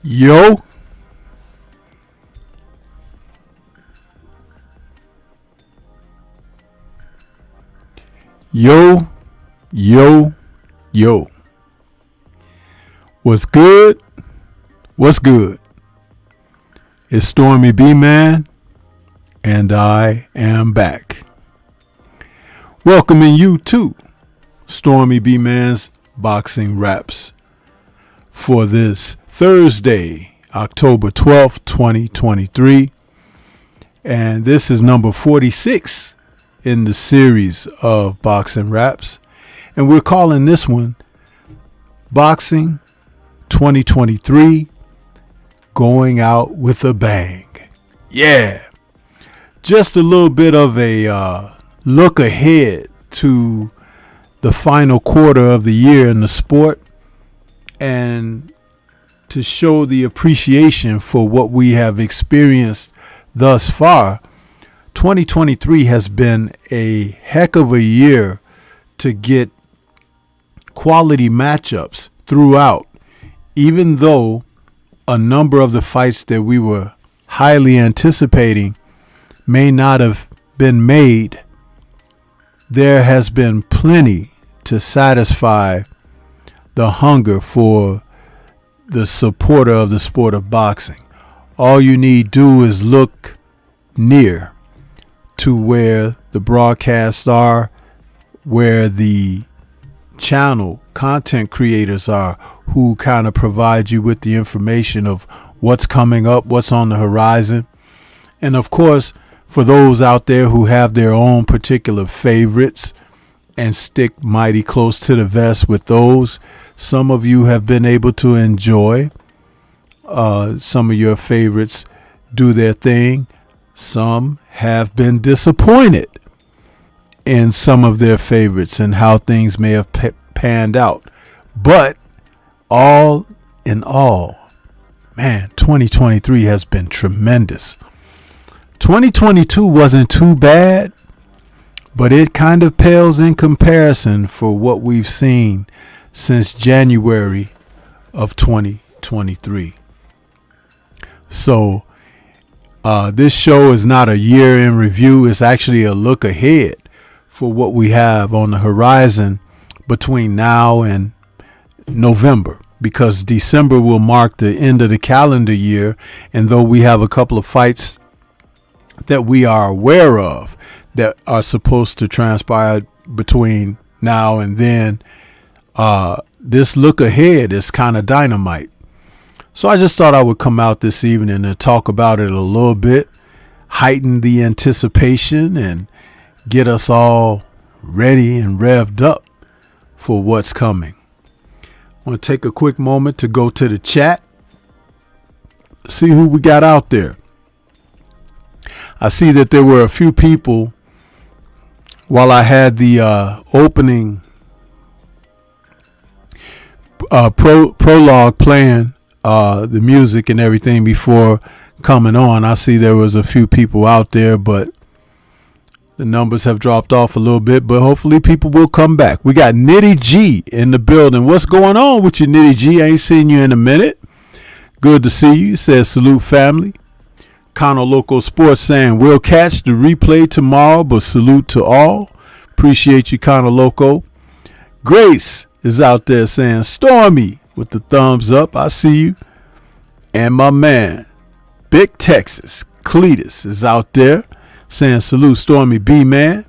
Yo. Yo, yo, yo. What's good? What's good? It's Stormybman, and I am back. Welcoming you to Stormybman's Boxing Raps for this Thursday, October 12th, 2023. And this is number 46 in the series of Boxing Raps. And we're calling this one Boxing 2023 Going Out with a Bang. Yeah. Just a little bit of a look ahead to the final quarter of the year in the sport, and to show the appreciation for what we have experienced thus far. 2023 has been a heck of a year to get quality matchups throughout, even though a number of the fights that we were highly anticipating may not have been made. There has been plenty to satisfy the hunger for the supporter of the sport of boxing. All you need do is look near to where the broadcasts are, where the channel content creators are, who kind of provide you with the information of what's coming up, what's on the horizon. And of course, for those out there who have their own particular favorites and stick mighty close to the vest with those, some of you have been able to enjoy some of your favorites do their thing. Some have been disappointed in some of their favorites and how things may have panned out. But all in all, man, 2023 has been tremendous. 2022 wasn't too bad, but it kind of pales in comparison for what we've seen since January of 2023. So this show is not a year in review. It's actually a look ahead for what we have on the horizon between now and November, because December will mark the end of the calendar year. And though we have a couple of fights that we are aware of that are supposed to transpire between now and then, this look ahead is kind of dynamite. So I just thought I would come out this evening and talk about it a little bit, heighten the anticipation, and get us all ready and revved up for what's coming. I want to take a quick moment to go to the chat, see who we got out there. I see that there were a few people while I had the opening prologue playing the music and everything before coming on. I see there was a few people out there, but the numbers have dropped off a little bit, but hopefully people will come back. We got Nitty G in the building. What's going on with you, Nitty G? I ain't seen you in a minute. Good to see you. Says salute family. Cono Loco Sports saying we'll catch the replay tomorrow, but salute to all. Appreciate you, Cono Loco. Grace is out there saying Stormy with the thumbs up. I see you. And my man, Big Texas, Cletus is out there saying salute Stormy B-Man.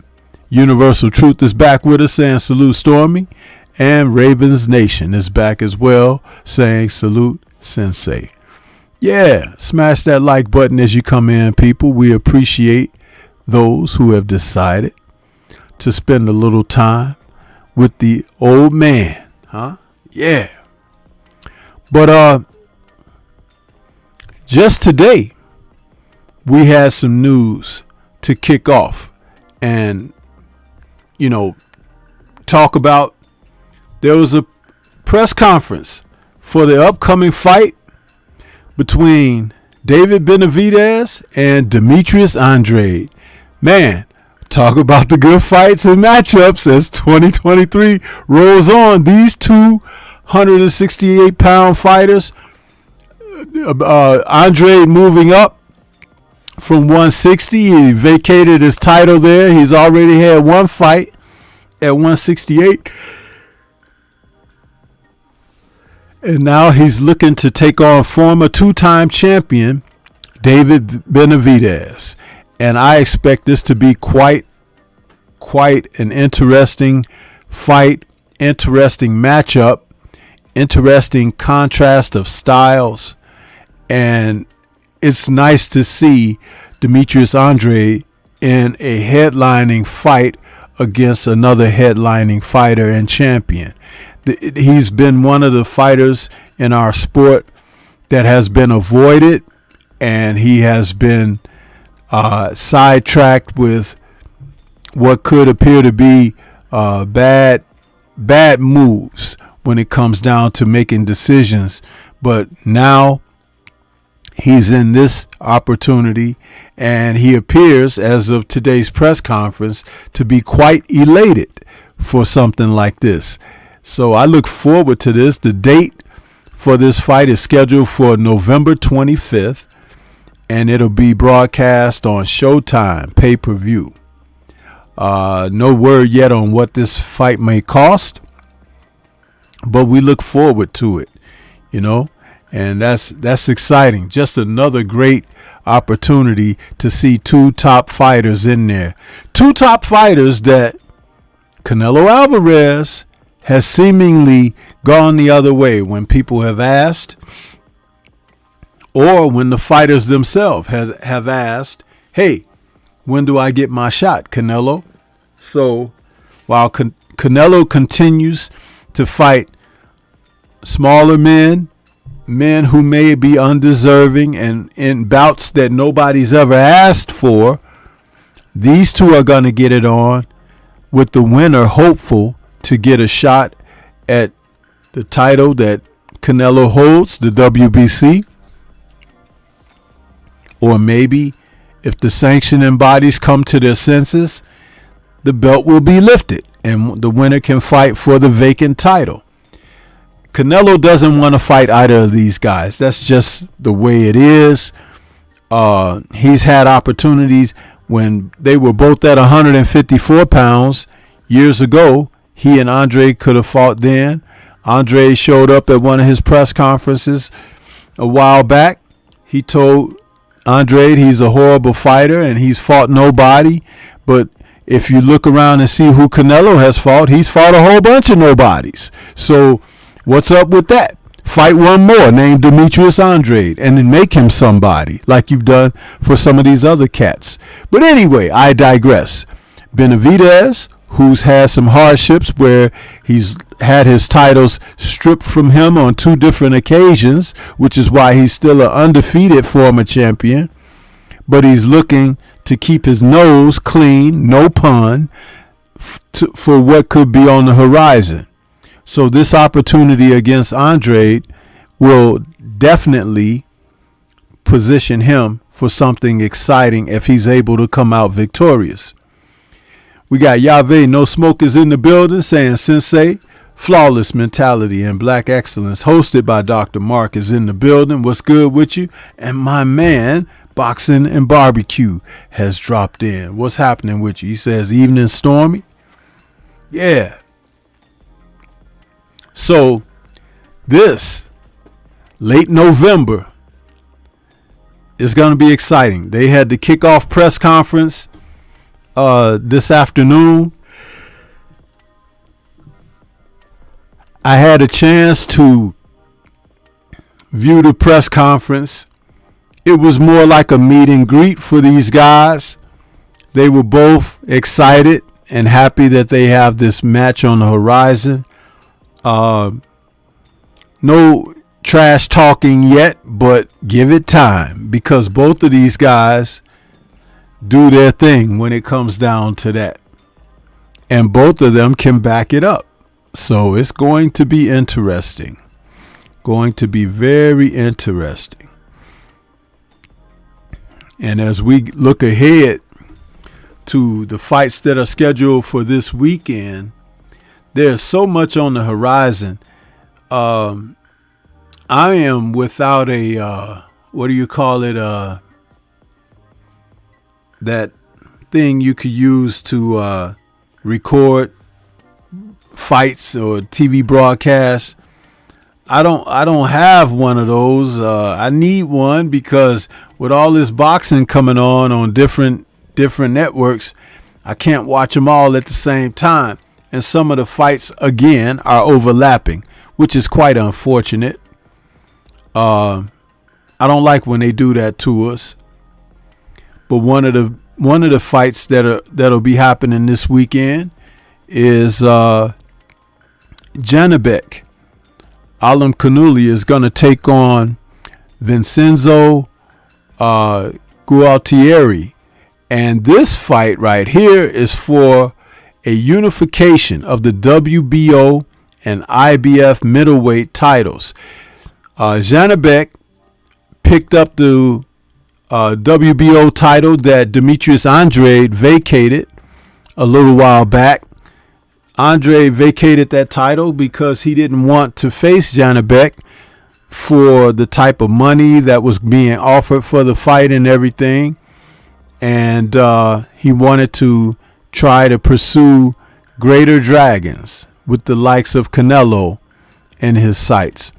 Universal Truth is back with us saying salute Stormy. And Ravens Nation is back as well saying salute Sensei. Yeah, smash that like button as you come in, people. We appreciate those who have decided to spend a little time with the old man. Yeah. But just today, we had some news to kick off and, talk about. There was a press conference for the upcoming fight between David Benavidez and Demetrius Andrade. Man, talk about the good fights and matchups as 2023 rolls on. These 268-pound fighters, Andrade moving up from 160. He vacated his title there. He's already had one fight at 168. And now he's looking to take on former two-time champion David Benavidez. And I expect this to be quite an interesting fight, interesting matchup, interesting contrast of styles. And it's nice to see Demetrius Andrade in a headlining fight against another headlining fighter and champion. He's been one of the fighters in our sport that has been avoided, and he has been sidetracked with what could appear to be bad moves when it comes down to making decisions. But now he's in this opportunity, and he appears, as of today's press conference, to be quite elated for something like this. So I look forward to this. The date for this fight is scheduled for November 25th, and it'll be broadcast on Showtime pay-per-view. No word yet on what this fight may cost, but we look forward to it, and that's exciting. Just another great opportunity to see two top fighters in there. Two top fighters that Canelo Alvarez has seemingly gone the other way when people have asked, or when the fighters themselves have asked, hey, when do I get my shot, Canelo? So while Canelo continues to fight smaller men who may be undeserving and in bouts that nobody's ever asked for, these two are going to get it on, with the winner hopeful to get a shot at the title that Canelo holds, the WBC. Or maybe if the sanctioning bodies come to their senses, the belt will be lifted and the winner can fight for the vacant title. Canelo doesn't want to fight either of these guys. That's just the way it is. He's had opportunities when they were both at 154 pounds years ago. He and Andre could have fought then. Andre showed up at one of his press conferences a while back. He told Andre he's a horrible fighter and he's fought nobody. But if you look around and see who Canelo has fought, he's fought a whole bunch of nobodies. So what's up with that? Fight one more named Demetrius Andrade and then make him somebody like you've done for some of these other cats. But anyway, I digress. Benavidez, who's had some hardships where he's had his titles stripped from him on 2 different occasions, which is why he's still an undefeated former champion. But he's looking to keep his nose clean, no pun, for what could be on the horizon. So this opportunity against Andrade will definitely position him for something exciting if he's able to come out victorious. We got Yahweh No Smoke is in the building saying Sensei, Flawless Mentality and Black Excellence, hosted by Dr. Mark, is in the building. What's good with you? And my man, Boxing and Barbecue, has dropped in. What's happening with you? He says, evening Stormy. Yeah. So this late November is going to be exciting. They had the kickoff press conference this afternoon. I had a chance to view the press conference. It was more like a meet and greet for these guys. They were both excited and happy that they have this match on the horizon. No trash talking yet, but give it time, because both of these guys do their thing when it comes down to that. And both of them can back it up. So it's going to be interesting. Going to be very interesting. And as we look ahead to the fights that are scheduled for this weekend, there's so much on the horizon. I am without a, what do you call it? That thing you could use to record fights or TV broadcasts. I don't have one of those. I need one because with all this boxing coming on different networks, I can't watch them all at the same time. And some of the fights, again, are overlapping, which is quite unfortunate. I don't like when they do that to us. But one of the fights that'll be happening this weekend is Janibek. Alam Kanuli is going to take on Vincenzo Gualtieri. And this fight right here is for a unification of the WBO and IBF middleweight titles. Janibek picked up the WBO title that Demetrius Andrade vacated a little while back. Andrade vacated that title because he didn't want to face Janibek for the type of money that was being offered for the fight and everything. And he wanted to try to pursue greater dragons with the likes of Canelo in his sights.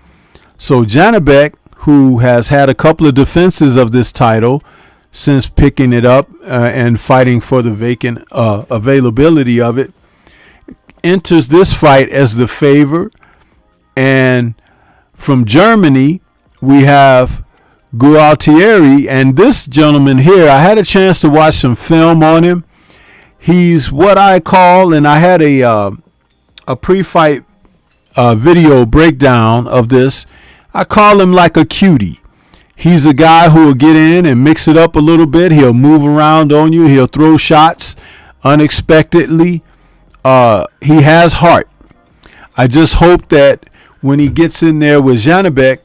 So Janibek, who has had a couple of defenses of this title since picking it up and fighting for the vacant availability of it, enters this fight as the favorite. And from Germany, we have Gualtieri, and this gentleman here, I had a chance to watch some film on him. He's what I call, and I had a pre-fight video breakdown of this. I call him like a cutie. He's a guy who will get in and mix it up a little bit. He'll move around on you. He'll throw shots unexpectedly. He has heart. I just hope that when he gets in there with Janibek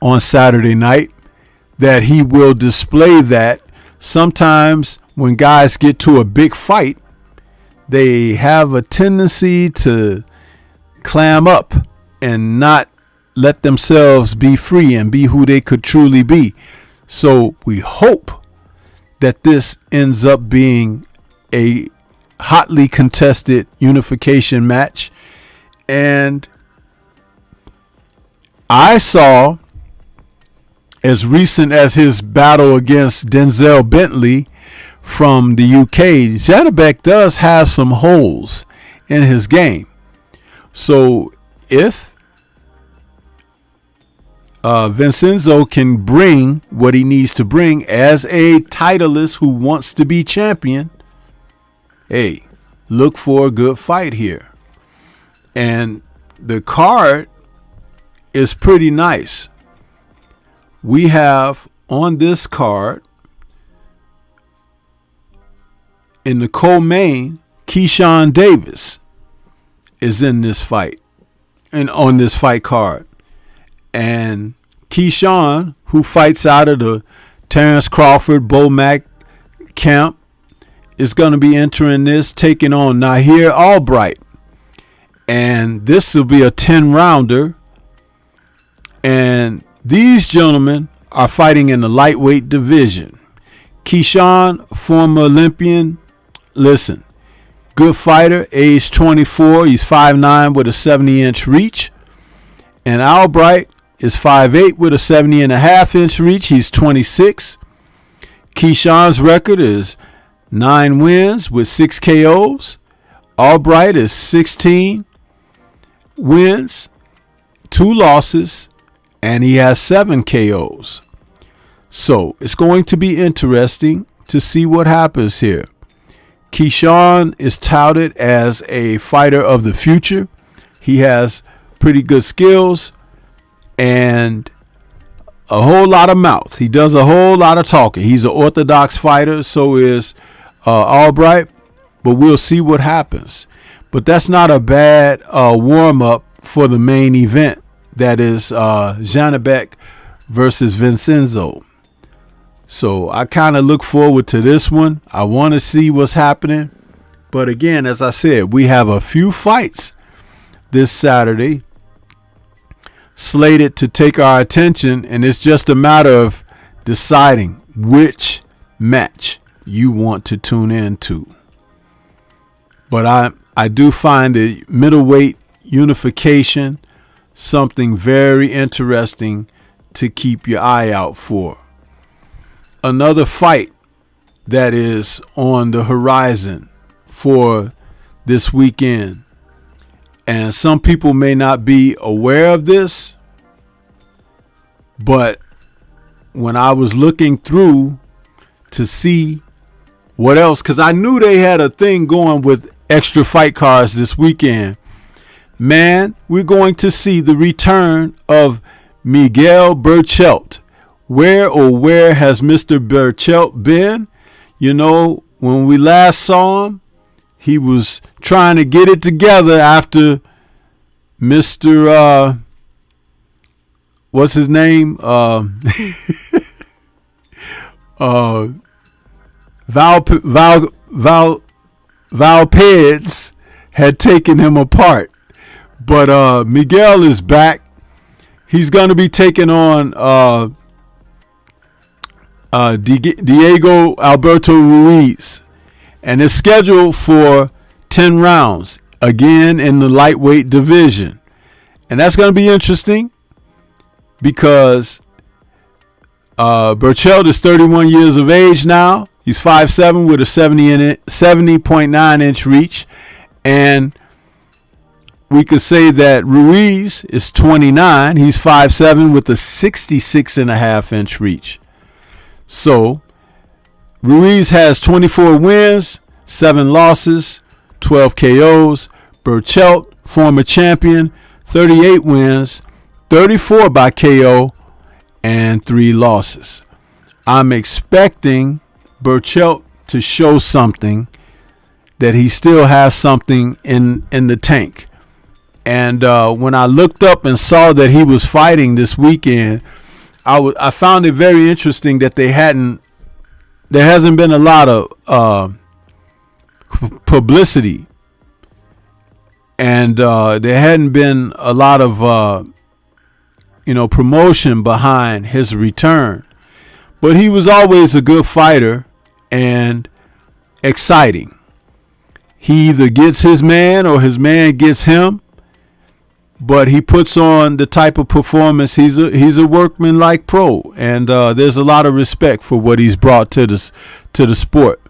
on Saturday night, that he will display that. Sometimes when guys get to a big fight, they have a tendency to clam up and not let themselves be free and be who they could truly be. So we hope that this ends up being a hotly contested unification match. And I saw, as recent as his battle against Denzel Bentley from the UK, Janibek does have some holes in his game. So if Vincenzo can bring what he needs to bring as a titleist who wants to be champion, hey, look for a good fight here. And the card is pretty nice. We have on this card in the co-main, Keyshawn Davis is in this fight and on this fight card. And Keyshawn, who fights out of the Terrence Crawford, Bo Mack camp, is going to be entering this, taking on Nahir Albright. And this will be a 10-rounder. And these gentlemen are fighting in the lightweight division. Keyshawn, former Olympian, listen, good fighter, age 24. He's 5'9" with a 70-inch reach. And Albright is 5'8" with a 70.5-inch reach. He's 26. Keyshawn's record is 9 wins with 6 KOs. Albright is 16 wins, 2 losses, and he has 7 KOs. So it's going to be interesting to see what happens here. Keyshawn is touted as a fighter of the future. He has pretty good skills and a whole lot of mouth. He does a whole lot of talking. He's an orthodox fighter. So is Albright. But we'll see what happens. But that's not a bad warm-up for the main event. That is Janibek versus Vincenzo. So I kind of look forward to this one. I want to see what's happening. But again, as I said, we have a few fights this Saturday slated to take our attention. And it's just a matter of deciding which match you want to tune into. But I do find the middleweight unification something very interesting to keep your eye out for. Another fight that is on the horizon for this weekend, and some people may not be aware of this, but when I was looking through to see what else, because I knew they had a thing going with extra fight cards this weekend, man, we're going to see the return of Miguel Berchelt. Where has Mr. Berchelt been? You know, when we last saw him, he was trying to get it together after Mr. What's his name? Valpeds had taken him apart. But Miguel is back. He's going to be taking on Diego Alberto Ruiz, and is scheduled for 10 rounds again in the lightweight division. And that's going to be interesting because Berchelt is 31 years of age now. He's 5'7" with a 70.9 inch reach, and we could say that Ruiz is 29. He's 5'7" with a 66.5 inch reach. So Ruiz has 24 wins, 7 losses, 12 KOs. Berchelt, former champion, 38 wins, 34 by KO, and 3 losses. I'm expecting Berchelt to show something, that he still has something in the tank. And when I looked up and saw that he was fighting this weekend, I found it very interesting that there hasn't been a lot of publicity, and there hadn't been a lot of promotion behind his return. But he was always a good fighter and exciting. He either gets his man or his man gets him. But he puts on the type of performance. He's a workman-like pro, and there's a lot of respect for what he's brought to the sport.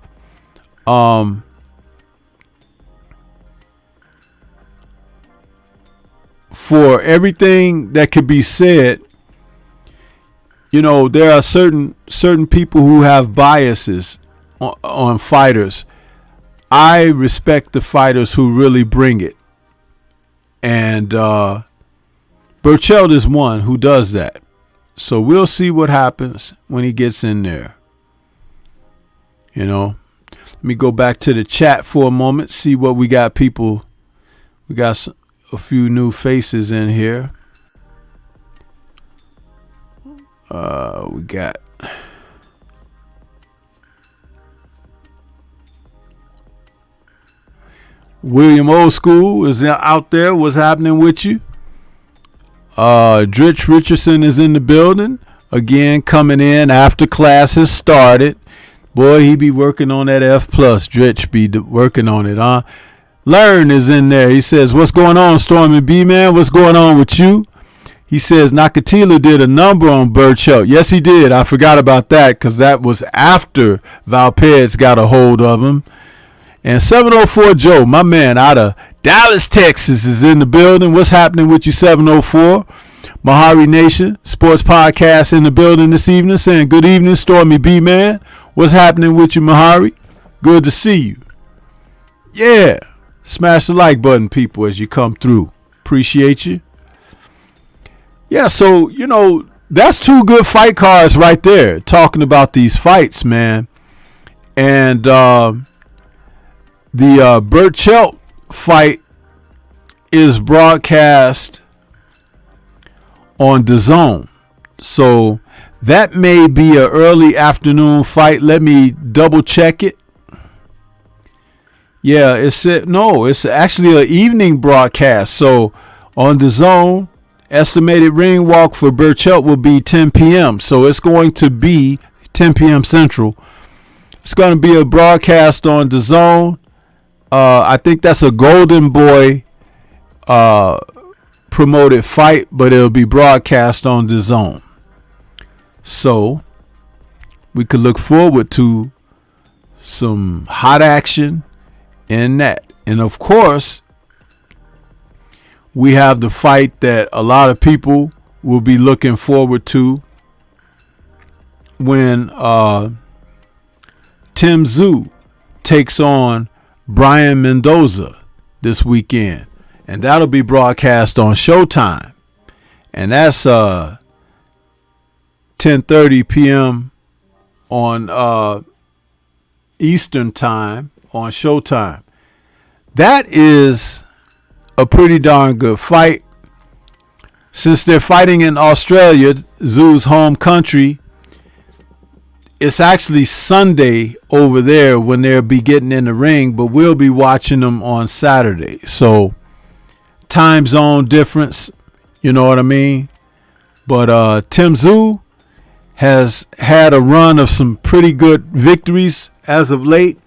For everything that could be said, there are certain people who have biases on fighters. I respect the fighters who really bring it. And Burchell is one who does that. So we'll see what happens when he gets in there. You know, let me go back to the chat for a moment, see what we got. People, we got a few new faces in here. We got William Old School is out there. What's happening with you? Dritch Richardson is in the building again, coming in after class has started. Boy, he be working on that F+. Dritch be working on it, huh? Learn is in there. He says, what's going on, Stormy B, man? What's going on with you? He says, Nakatila did a number on Burchell. Yes, he did. I forgot about that because that was after Valpez got a hold of him. And 704 Joe, my man out of Dallas, Texas, is in the building. What's happening with you, 704? Mahari Nation Sports Podcast in the building this evening, saying good evening, Stormy B, man. What's happening with you, Mahari? Good to see you. Yeah. Smash the like button, people, as you come through. Appreciate you. Yeah, so, you know, that's two good fight cards right there, talking about these fights, man. And the Burchell fight is broadcast on DAZN. So that may be an early afternoon fight. Let me double check it. Yeah, it's actually an evening broadcast. So on DAZN, estimated ring walk for Burchell will be 10 p.m. So it's going to be 10 p.m. Central. It's going to be a broadcast on DAZN. I think that's a Golden Boy promoted fight, but it'll be broadcast on DAZN. So we could look forward to some hot action in that. And of course, we have the fight that a lot of people will be looking forward to when Tim Tszyu takes on Brian Mendoza this weekend. And that'll be broadcast on Showtime. And that's 10:30 p.m. on Eastern Time on Showtime. That is a pretty darn good fight. Since they're fighting in Australia, Tszyu's home country, it's actually Sunday over there when they'll be getting in the ring, but we'll be watching them on Saturday. So time zone difference, you know what I mean? But Tim Tszyu has had a run of some pretty good victories as of late.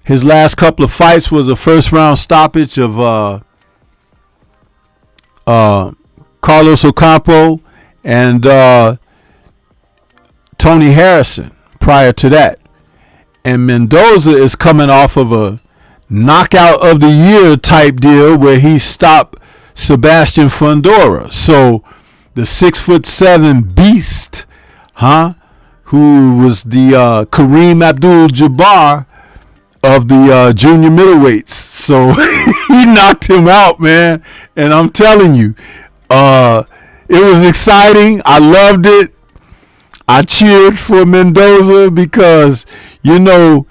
His last couple of fights was a first round stoppage of Carlos Ocampo and Tony Harrison prior to that. And Mendoza is coming off of a knockout of the year type deal where he stopped Sebastian Fundora. So the 6'7" beast, who was the Kareem Abdul-Jabbar of the junior middleweights. So he knocked him out, man. And I'm telling you, it was exciting. I loved it. I cheered for Mendoza because, you know,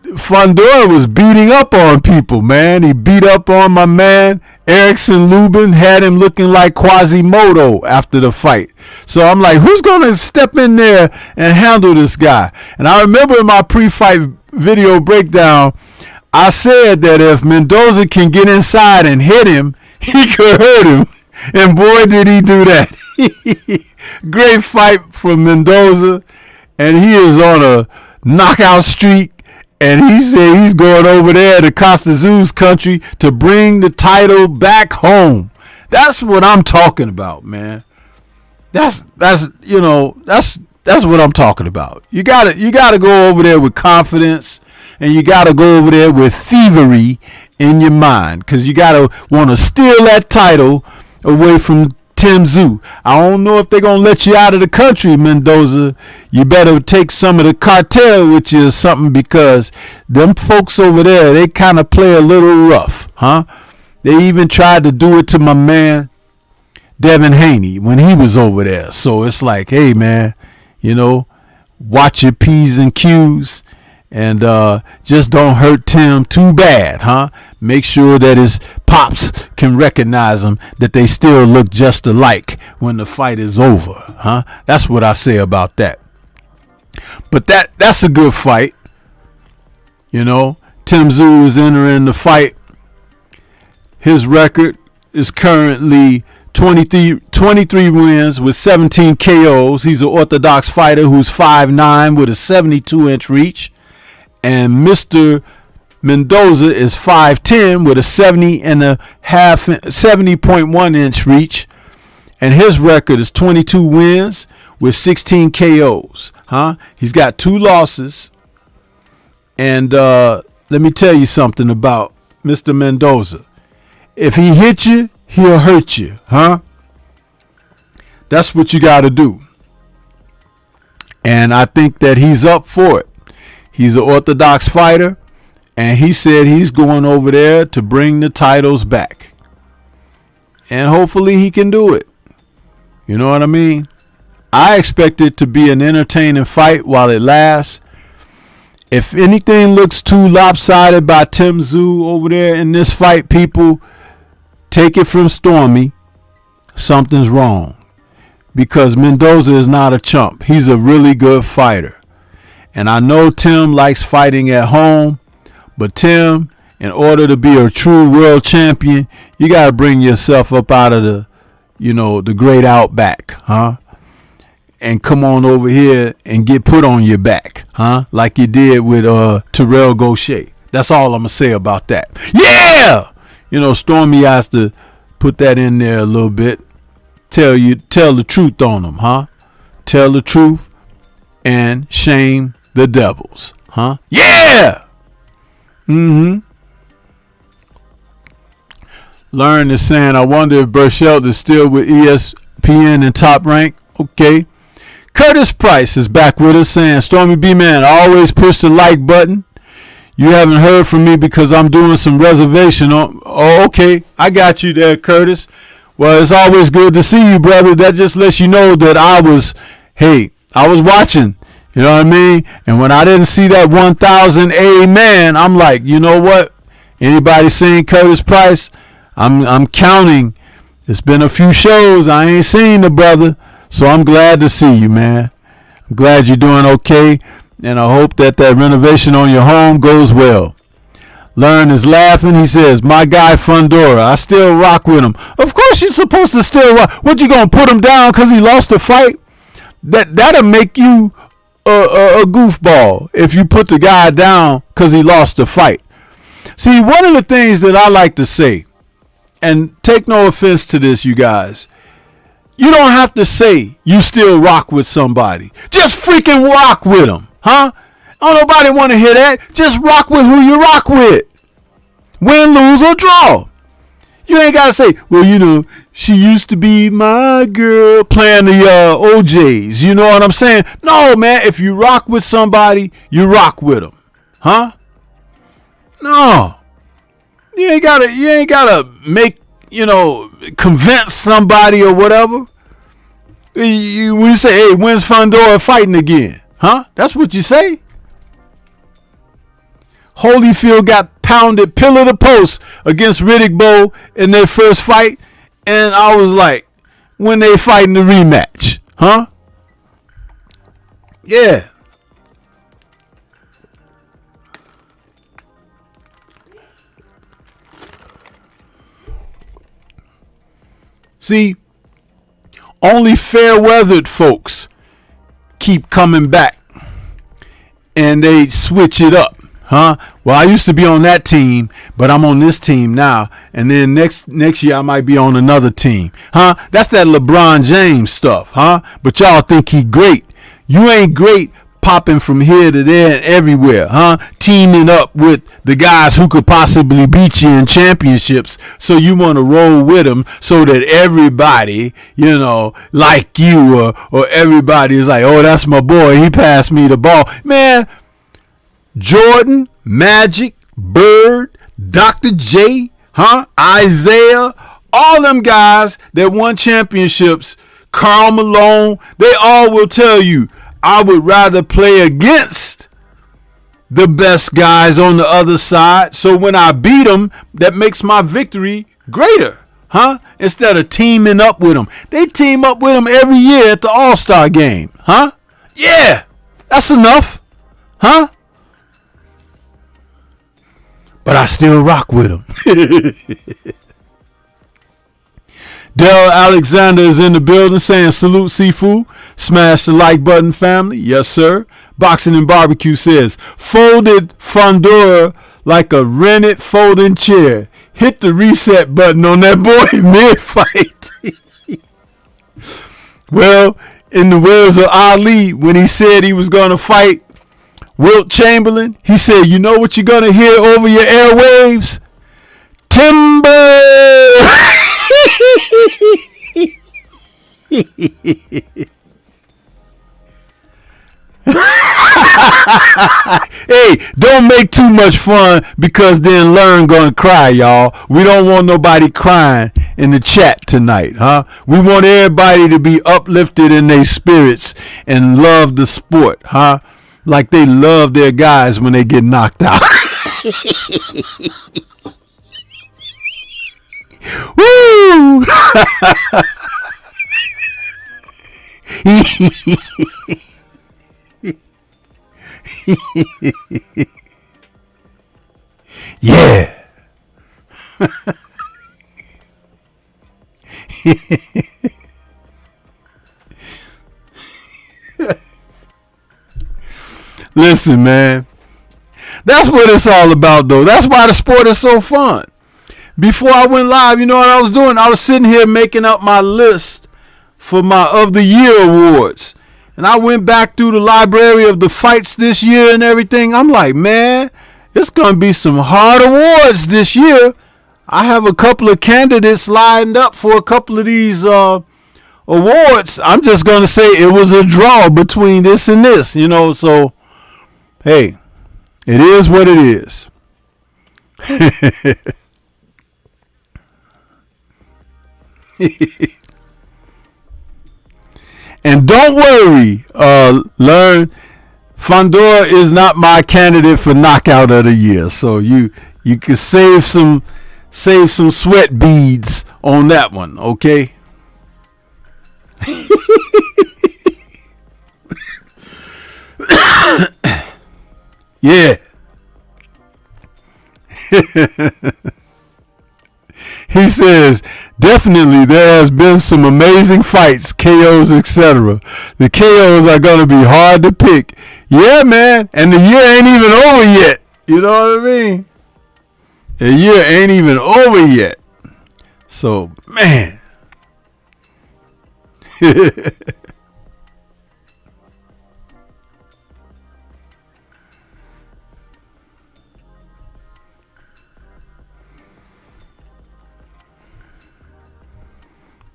Fundora was beating up on people, man. He beat up on my man Erickson Lubin, had him looking like Quasimodo after the fight. So I'm like, who's going to step in there and handle this guy? And I remember in my pre-fight video breakdown, I said that if Mendoza can get inside and hit him, he could hurt him. And boy, did he do that. Great fight for Mendoza. And he is on a knockout streak. And he said he's going over there to Costa Tszyu's country to bring the title back home. That's what I'm talking about, man. That's what I'm talking about. You gotta go over there with confidence, and you gotta go over there with thievery in your mind, because you gotta want to steal that title away from Tim Tszyu, I don't know if they're going to let you out of the country, Mendoza. You better take some of the cartel with you or something, because them folks over there, they kind of play a little rough, huh? They even tried to do it to my man, Devin Haney, when he was over there. So it's like, hey, man, watch your P's and Q's, and just don't hurt Tim too bad, huh? Make sure that his pops can recognize them, that they still look just alike when the fight is over, huh? That's what I say about that. But that's a good fight. Tim Tszyu is entering the fight. His record is currently 23 wins with 17 KOs. He's an orthodox fighter who's 5'9" with a 72-inch reach. And Mr. Mendoza is 5'10" with a 70.1 inch reach. And his record is 22 wins with 16 KOs. He's got 2 losses. And let me tell you something about Mr. Mendoza. If he hit you, he'll hurt you, huh? That's what you got to do. And I think that he's up for it. He's an orthodox fighter, and he said he's going over there to bring the titles back. And hopefully he can do it. You know what I mean? I expect it to be an entertaining fight while it lasts. If anything looks too lopsided by Tim Tszyu over there in this fight, people, take it from Stormy, something's wrong. Because Mendoza is not a chump. He's a really good fighter. And I know Tim likes fighting at home, but Tim, in order to be a true world champion, you got to bring yourself up out of the great outback, huh? And come on over here and get put on your back, huh? Like you did with Terrell Gaucher. That's all I'm going to say about that. Yeah! Stormy has to put that in there a little bit. Tell the truth on them, huh? Tell the truth and shame the devils, huh? Yeah! Learn is saying, I wonder if Burchelt is still with ESPN and Top Rank. Okay. Curtis Price is back with us saying, Stormy B Man, always push the like button. You haven't heard from me because I'm doing some reservation on. Oh, okay. I got you there, Curtis. Well, it's always good to see you, brother. That just lets you know that I was watching. You know what I mean? And when I didn't see that 1,000 amen, I'm like, you know what? Anybody seeing Curtis Price? I'm counting. It's been a few shows. I ain't seen the brother. So I'm glad to see you, man. I'm glad you're doing okay. And I hope that renovation on your home goes well. Learn is laughing. He says, my guy Fundora, I still rock with him. Of course you're supposed to still rock. What, you going to put him down because he lost the fight? That'll make you a goofball if you put the guy down because he lost the fight. See, one of the things that I like to say, and take no offense to this, you guys, you don't have to say you still rock with somebody. Just freaking rock with them, huh? Don't nobody want to hear that. Just rock with who you rock with. Win, lose, or draw. You ain't got to say, well, she used to be my girl, playing the OJs. You know what I'm saying? No, man. If you rock with somebody, you rock with them. Huh? No. You ain't gotta make, convince somebody or whatever. When you say, hey, when's Fundora fighting again? Huh? That's what you say. Holyfield got pounded pillar to post against Riddick Bowe in their first fight. And I was like, when they fighting the rematch? Huh? Yeah. See, only fair-weathered folks keep coming back and they switch it up, huh? Well, I used to be on that team, but I'm on this team now, and then next year I might be on another team, huh? That's that LeBron James stuff, huh? But y'all think he great. You ain't great popping from here to there and everywhere, huh? Teaming up with the guys who could possibly beat you in championships. So you want to roll with them so that everybody, like you or everybody is like, oh, that's my boy. He passed me the ball. Man, Jordan, Magic, Bird, Dr. J, Isaiah, all them guys that won championships, Karl Malone, they all will tell you, I would rather play against the best guys on the other side. So when I beat them, that makes my victory greater, instead of teaming up with them. They team up with them every year at the All-Star game, Yeah, that's enough, But I still rock with them. Dell Alexander is in the building saying salute Sifu. Smash the like button, family. Yes, sir. Boxing and Barbecue says folded Fondora like a rented folding chair. Hit the reset button on that boy mid-fight. Well, in the words of Ali, when he said he was going to fight Wilt Chamberlain, he said, you know what you're going to hear over your airwaves? Timber! Hey, don't make too much fun because then Learn gonna cry, y'all. We don't want nobody crying in the chat tonight, We want everybody to be uplifted in their spirits and love the sport, like they love their guys when they get knocked out. Woo! Yeah. Listen, man. That's what it's all about, though. That's why the sport is so fun. Before I went live, you know what I was doing? I was sitting here making up my list for my of the year awards. And I went back through the library of the fights this year and everything. I'm like, man, it's going to be some hard awards this year. I have a couple of candidates lined up for a couple of these awards. I'm just going to say it was a draw between this and this, so hey, it is what it is. And don't worry, Learn, Fondora is not my candidate for knockout of the year. So you can save some sweat beads on that one, okay? Yeah. He says, definitely there has been some amazing fights, KOs, etc. The KOs are going to be hard to pick. Yeah, man. And the year ain't even over yet. You know what I mean? The year ain't even over yet. So, man.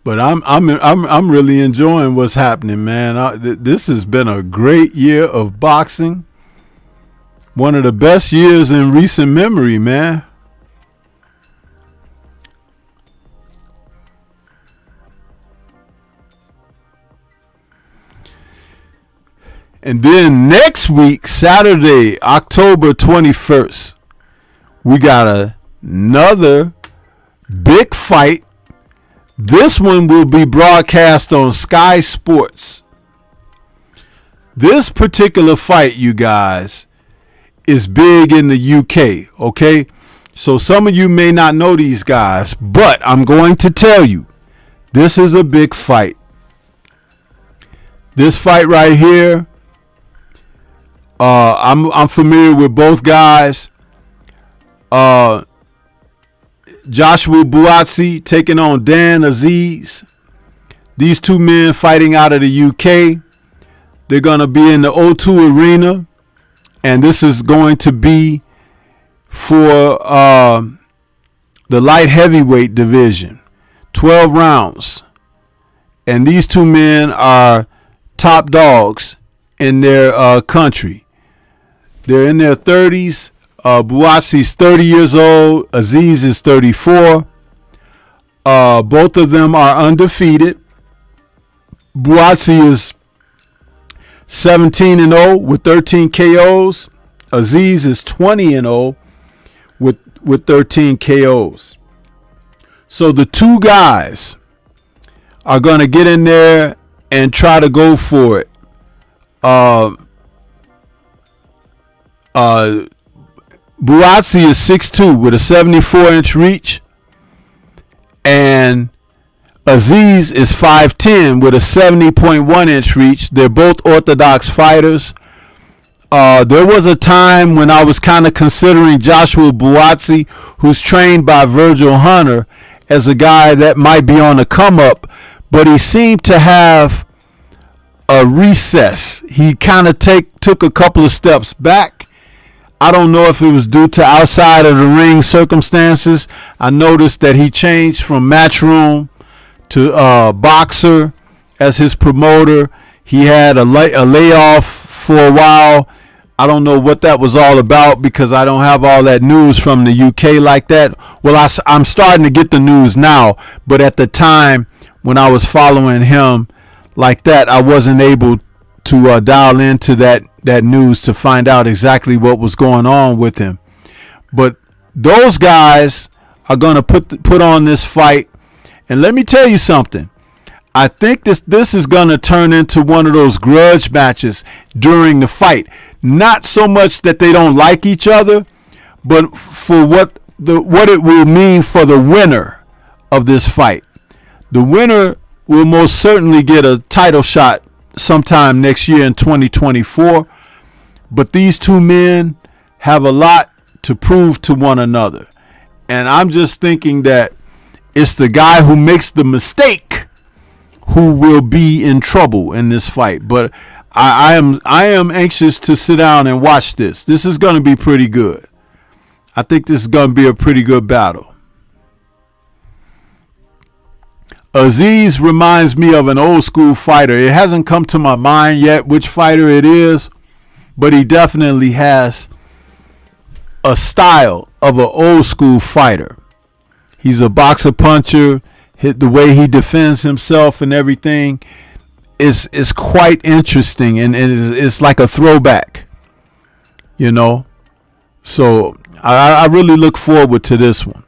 But I'm really enjoying what's happening, man. This has been a great year of boxing. One of the best years in recent memory, man. And then next week, Saturday, October 21st, we got another big fight. This one will be broadcast on Sky Sports. This particular fight, you guys, is big in the UK, okay? So some of you may not know these guys, but I'm going to tell you, this is a big fight. This fight right here, I'm familiar with both guys. Joshua Buatsi taking on Dan Aziz. These two men fighting out of the UK. They're going to be in the O2 Arena, and this is going to be for the light heavyweight division. 12 rounds. And these two men are top dogs in their country. They're in their 30s. Buatsi's 30 years old. Aziz is 34. Both of them are undefeated. Buatsi is 17-0 with 13 KOs. Aziz is 20-0 with 13 KOs. So the two guys are going to get in there and try to go for it. Buatsi is 6'2" with a 74-inch reach, and Aziz is 5'10" with a 70.1-inch reach. They're both orthodox fighters. There was a time when I was kind of considering Joshua Buatsi, who's trained by Virgil Hunter, as a guy that might be on the come up, but he seemed to have a recess. He kind of took a couple of steps back. I don't know if it was due to outside of the ring circumstances. I noticed that he changed from Matchroom to Boxer as his promoter. He had a layoff for a while. I don't know what that was all about because I don't have all that news from the UK like that. Well, I'm starting to get the news now, but at the time when I was following him like that, I wasn't able to dial into that news to find out exactly what was going on with him. But those guys are going to put on this fight, and let me tell you something. I think this is going to turn into one of those grudge matches during the fight. Not so much that they don't like each other, but for what it will mean for the winner of this fight. The winner will most certainly get a title shot sometime next year in 2024. But these two men have a lot to prove to one another. And I'm just thinking that it's the guy who makes the mistake who will be in trouble in this fight. But I am anxious to sit down and watch this. This is going to be pretty good. I think this is going to be a pretty good battle. Aziz reminds me of an old school fighter. It hasn't come to my mind yet which fighter it is, but he definitely has a style of an old school fighter. He's a boxer puncher. The way he defends himself and everything is quite interesting, and it's like a throwback, you know. So I really look forward to this one.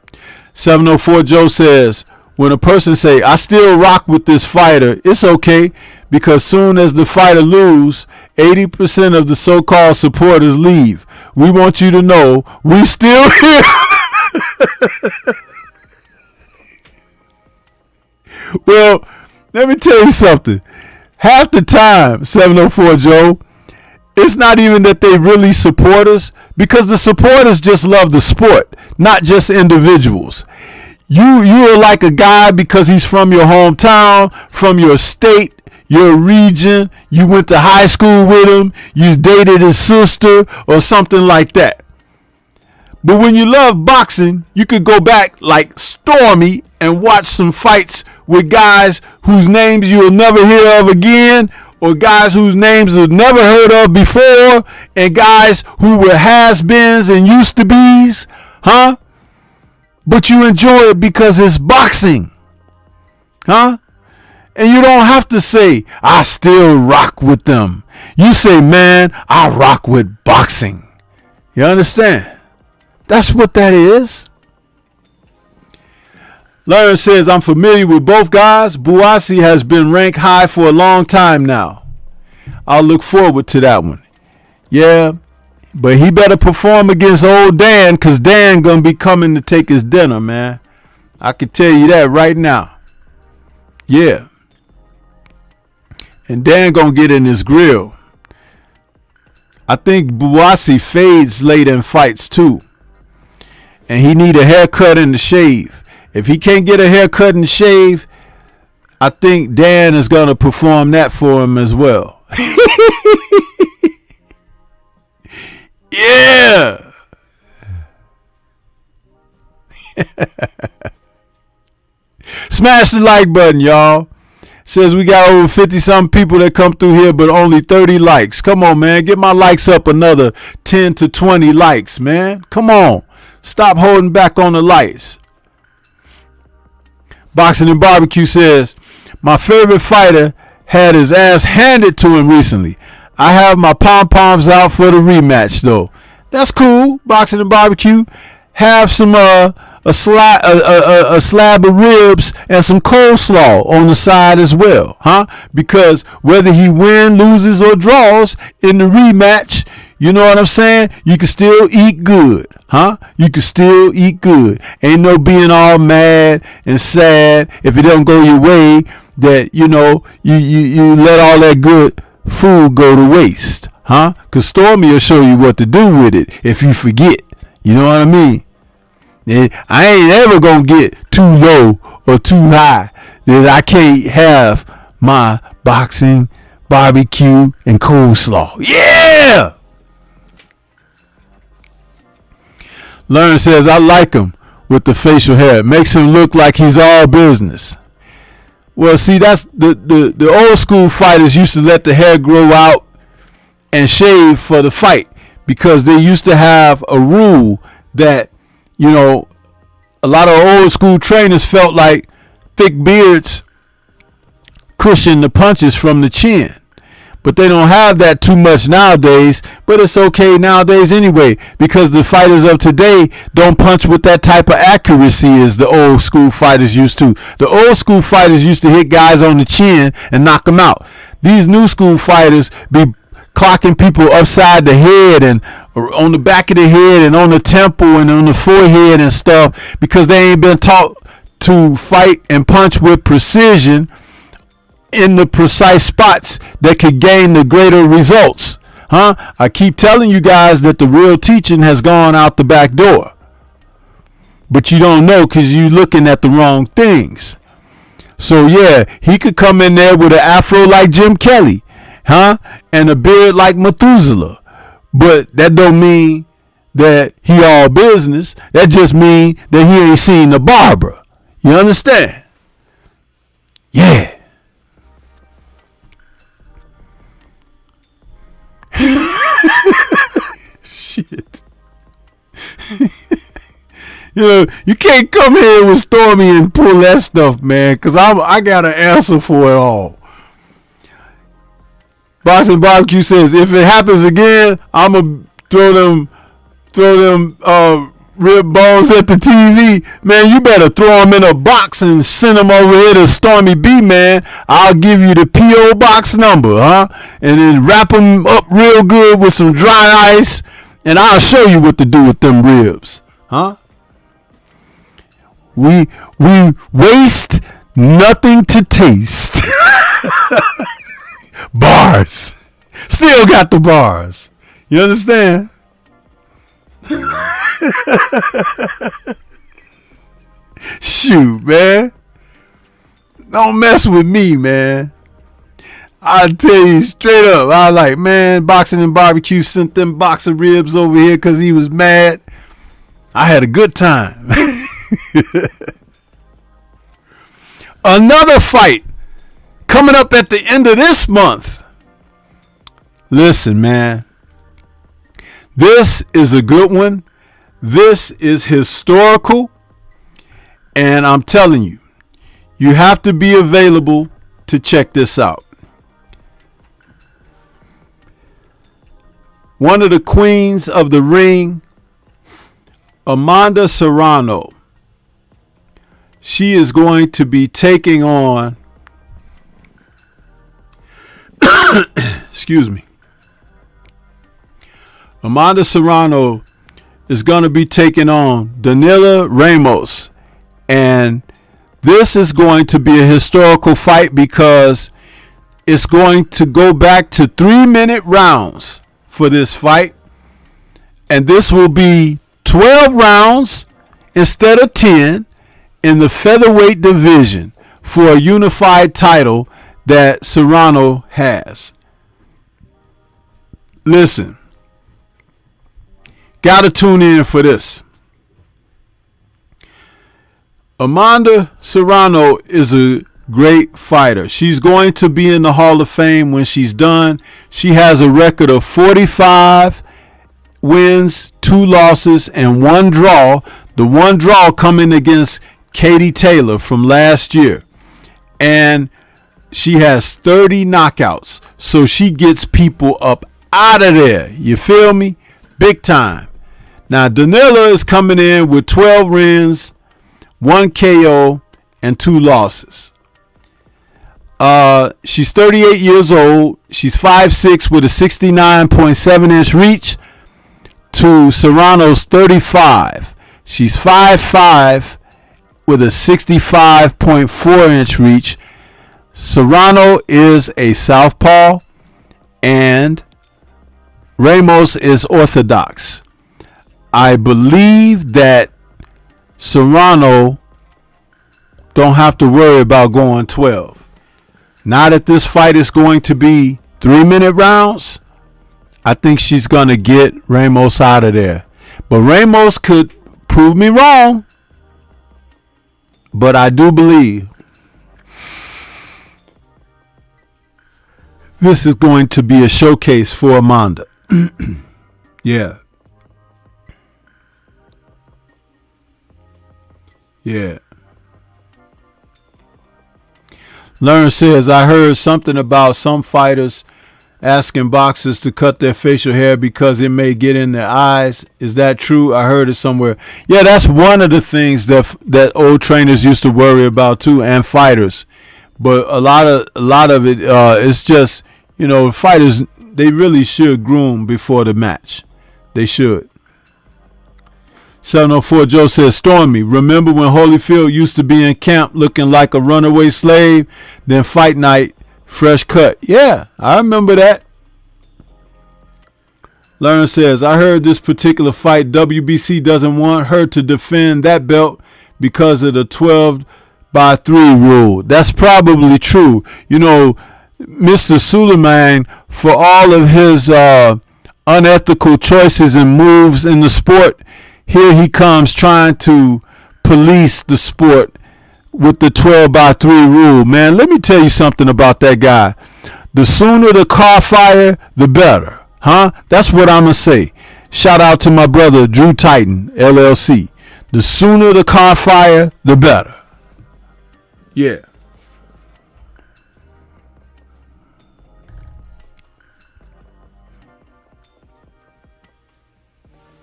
704 Joe says, when a person say, I still rock with this fighter, it's okay, because soon as the fighter lose, 80% of the so-called supporters leave. We want you to know we still here. Well, let me tell you something. Half the time, 704 Joe, it's not even that they really support us, because the supporters just love the sport, not just individuals. You are like a guy because he's from your hometown, from your state, your region. You went to high school with him. You dated his sister or something like that. But when you love boxing, you could go back like Stormy and watch some fights with guys whose names you'll never hear of again, or guys whose names you've never heard of before, and guys who were has-beens and used-to-be's, huh? But you enjoy it because it's boxing, huh? And you don't have to say, I still rock with them. You say, man, I rock with boxing. You understand? That's what that is. Lauren says, I'm familiar with both guys. Buatsi has been ranked high for a long time now. I'll look forward to that one. Yeah, but he better perform against old Dan, because Dan going to be coming to take his dinner, man. I can tell you that right now. Yeah. And Dan going to get in his grill. I think Buatsi fades late in fights too. And he need a haircut and a shave. If he can't get a haircut and shave, I think Dan is going to perform that for him as well. Yeah. Smash the like button, y'all. Says we got over 50 some people that come through here, but only 30 likes. Come on, man. Get my likes up another 10 to 20 likes, man. Come on. Stop holding back on the lights. Boxing and Barbecue says, my favorite fighter had his ass handed to him recently. I have my pom-poms out for the rematch, though. That's cool. Boxing and Barbecue. Have some a slab of ribs and some coleslaw on the side as well, huh? Because whether he wins, loses, or draws in the rematch, you know what I'm saying? You can still eat good, huh? You can still eat good. Ain't no being all mad and sad if it don't go your way. That you let all that good food go to waste, huh? Cause Stormy will show you what to do with it if you forget. You know what I mean? I ain't ever gonna get too low or too high that I can't have my boxing, barbecue, and coleslaw. Yeah! Learn says, I like him with the facial hair. It makes him look like he's all business. Well, see, that's the old school fighters used to let the hair grow out and shave for the fight because they used to have a rule that, a lot of old school trainers felt like thick beards cushion the punches from the chin. But they don't have that too much nowadays. But it's okay nowadays anyway, because the fighters of today don't punch with that type of accuracy as the old school fighters used to. The old school fighters used to hit guys on the chin and knock them out. These new school fighters be clocking people upside the head and on the back of the head and on the temple and on the forehead and stuff, because they ain't been taught to fight and punch with precision in the precise spots that could gain the greater results. I keep telling you guys that the real teaching has gone out the back door, but you don't know because you're looking at the wrong things. So yeah, he could come in there with an afro like Jim Kelly, and a beard like Methuselah, but that don't mean that he all business. That just mean that he ain't seen the barber. You understand? Yeah. Shit. You can't come here with Stormy and pull that stuff, man, because I got an answer for it all. Boxing Barbecue says, if it happens again, I'm going to throw them rib bones at the TV. Man, you better throw them in a box and send them over here to Stormy B, man. I'll give you the P.O. box number, and then wrap them up real good with some dry ice, and I'll show you what to do with them ribs, We waste nothing to taste. Bars. Still got the bars. You understand? Shoot, man. Don't mess with me, man. I'll tell you straight up. I was like, man, Boxing and Barbecue sent them box of ribs over here because he was mad. I had a good time. Another fight coming up at the end of this month. Listen, man. This is a good one. This is historical. And I'm telling you, you have to be available to check this out. One of the queens of the ring, Amanda Serrano. She is going to be taking on excuse me. Amanda Serrano is going to be taking on Danila Ramos. And this is going to be a historical fight because it's going to go back to 3-minute rounds for this fight. And this will be 12 rounds instead of 10 in the featherweight division for a unified title that Serrano has. Listen, gotta tune in for this. Amanda Serrano is a great fighter. She's going to be in the Hall of Fame when she's done. She has a record of 45 wins, 2 losses, and 1 draw. The 1 draw coming against Katie Taylor from last year. And she has 30 knockouts. So she gets people up out of there. You feel me? Big time. Now, Danila is coming in with 12 wins, 1 KO, and 2 losses. She's 38 years old. She's 5'6" with a 69.7-inch reach to Serrano's 35. She's 5'5" with a 65.4-inch reach. Serrano is a southpaw and Ramos is orthodox. I believe that Serrano don't have to worry about going 12. Now that this fight is going to be 3-minute rounds, I think she's going to get Ramos out of there. But Ramos could prove me wrong. But I do believe this is going to be a showcase for Amanda. Yeah. Yeah. Learn says, I heard something about some fighters asking boxers to cut their facial hair because it may get in their eyes. Is that true? I heard it somewhere. Yeah, that's one of the things that old trainers used to worry about too, and fighters. But a lot of it, it's just, fighters, they really should groom before the match. They should. 704 Joe says, Stormy, remember when Holyfield used to be in camp looking like a runaway slave? Then fight night, fresh cut. Yeah, I remember that. Learn says, I heard this particular fight, WBC doesn't want her to defend that belt because of the 12-3 rule. That's probably true. Mr. Suleiman, for all of his unethical choices and moves in the sport, here he comes trying to police the sport with the 12-3 rule. Man, let me tell you something about that guy. The sooner the car fire, the better. Huh? That's what I'm going to say. Shout out to my brother, Drew Titan, LLC. The sooner the car fire, the better. Yeah.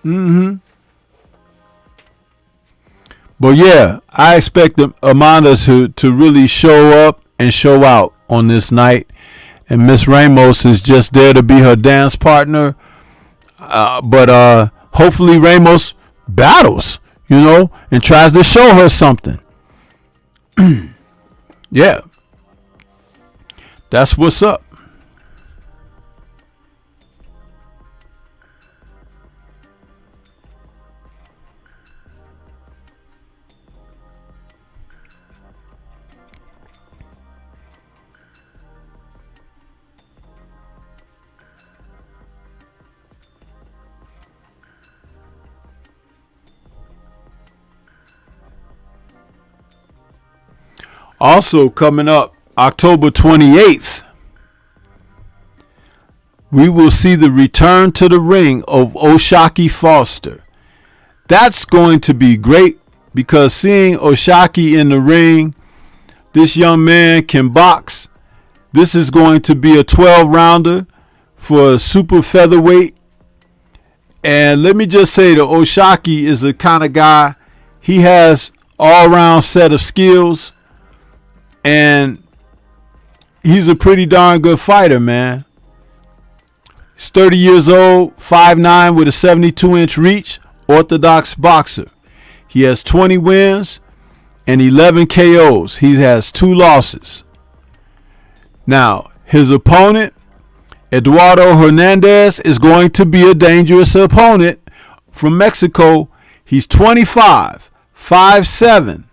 Mm-hmm. But yeah, I expect Amanda to really show up and show out on this night. And Miss Ramos is just there to be her dance partner. But hopefully Ramos battles, and tries to show her something. Yeah. That's what's up. Also coming up October 28th, we will see the return to the ring of O'Shaquie Foster. That's going to be great because seeing O'Shaquie in the ring, this young man can box. This is going to be a 12-rounder for super featherweight. And let me just say that O'Shaquie is the kind of guy, he has all-round set of skills. And he's a pretty darn good fighter, man. He's 30 years old, 5'9" with a 72-inch reach, orthodox boxer. He has 20 wins and 11 KOs. He has 2 losses. Now, his opponent, Eduardo Hernandez, is going to be a dangerous opponent from Mexico. He's 25, 5'7",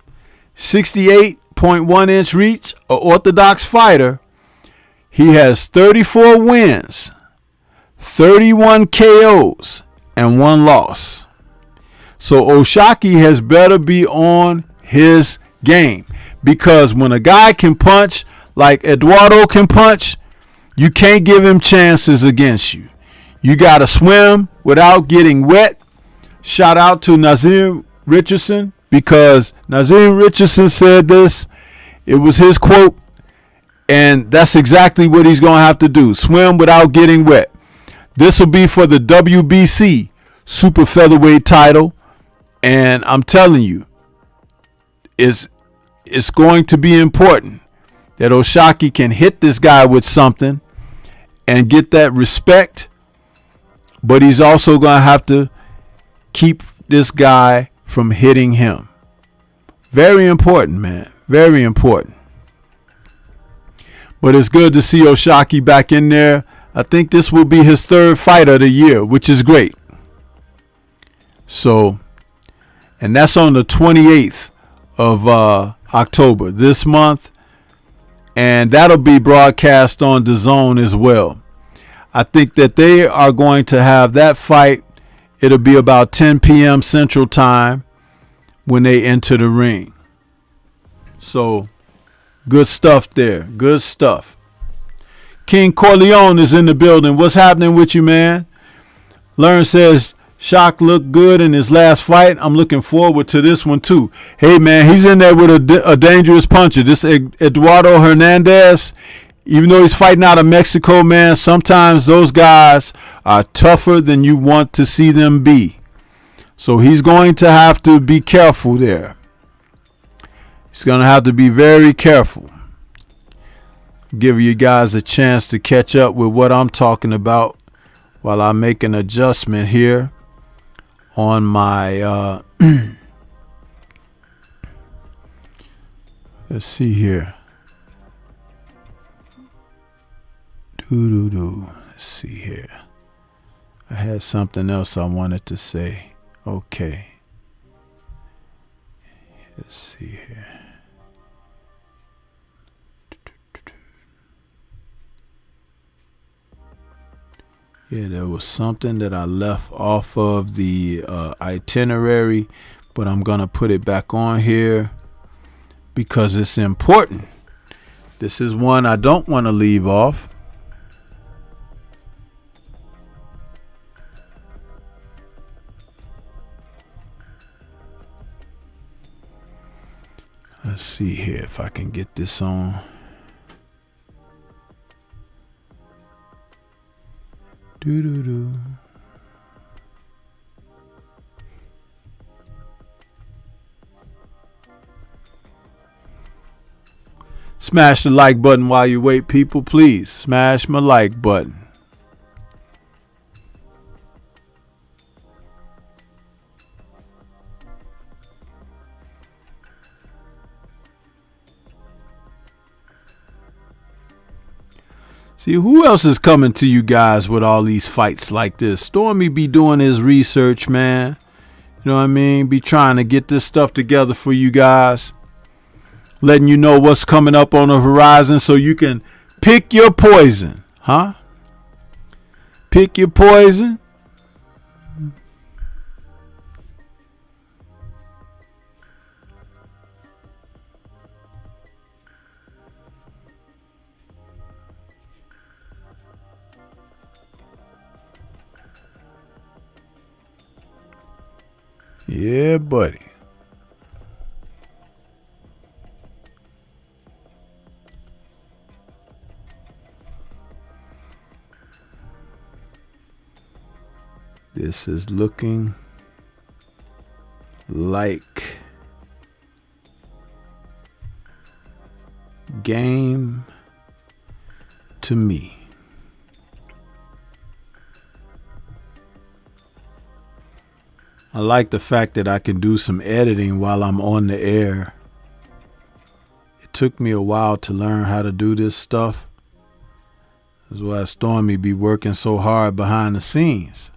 68.1-inch reach, an orthodox fighter. He has 34 wins, 31 KOs and 1 loss. So O'Shaquie has better be on his game, because when a guy can punch like Eduardo can punch, you can't give him chances against you. You got to swim without getting wet. Shout out to Nazim Richardson, because Nazim Richardson said this. It was his quote, and that's exactly what he's going to have to do. Swim without getting wet. This will be for the WBC super featherweight title, and I'm telling you, it's going to be important that O'Shaquie can hit this guy with something and get that respect, but he's also going to have to keep this guy from hitting him. Very important, man. Very important. But it's good to see O'Shaquie back in there. I think this will be his 3rd fight of the year, which is great. So, and that's on the 28th of October this month. And that'll be broadcast on DAZN as well. I think that they are going to have that fight. It'll be about 10 p.m. Central Time when they enter the ring. So, good stuff there. Good stuff. King Corleone is in the building. What's happening with you, man? Learn says Shock looked good in his last fight. I'm looking forward to this one too. Hey, man, he's in there with a dangerous puncher. This Eduardo Hernandez, even though he's fighting out of Mexico, man, sometimes those guys are tougher than you want to see them be. So he's going to have to be careful there. He's going to have to be very careful. Give you guys a chance to catch up with what I'm talking about while I make an adjustment here on my let's see here. Let's see here. I had something else I wanted to say. Okay. Let's see here. Yeah, there was something that I left off of the itinerary, but I'm going to put it back on here because it's important. This is one I don't want to leave off. Let's see here if I can get this on. Smash the like button while you wait, people. Please smash my like button. See, who else is coming to you guys with all these fights like this? Stormy be doing his research, man. You know what I mean? Be trying to get this stuff together for you guys. Letting you know what's coming up on the horizon so you can pick your poison. Huh? Pick your poison. Yeah, buddy. This is looking like game to me. I like the fact that I can do some editing while I'm on the air. It took me a while to learn how to do this stuff. That's why Stormy be working so hard behind the scenes.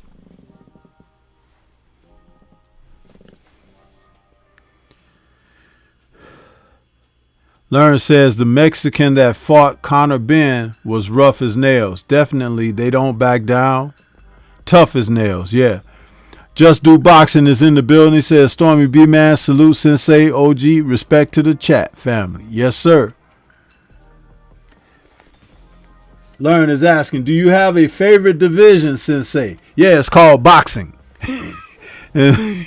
Learn says the Mexican that fought Conor Ben was rough as nails. Definitely, they don't back down. Tough as nails, yeah. Just Do Boxing is in the building. He says, Stormy B Man, salute Sensei, OG, respect to the chat family. Yes, sir. Learn is asking, do you have a favorite division, Sensei? Yeah, it's called boxing. Yeah.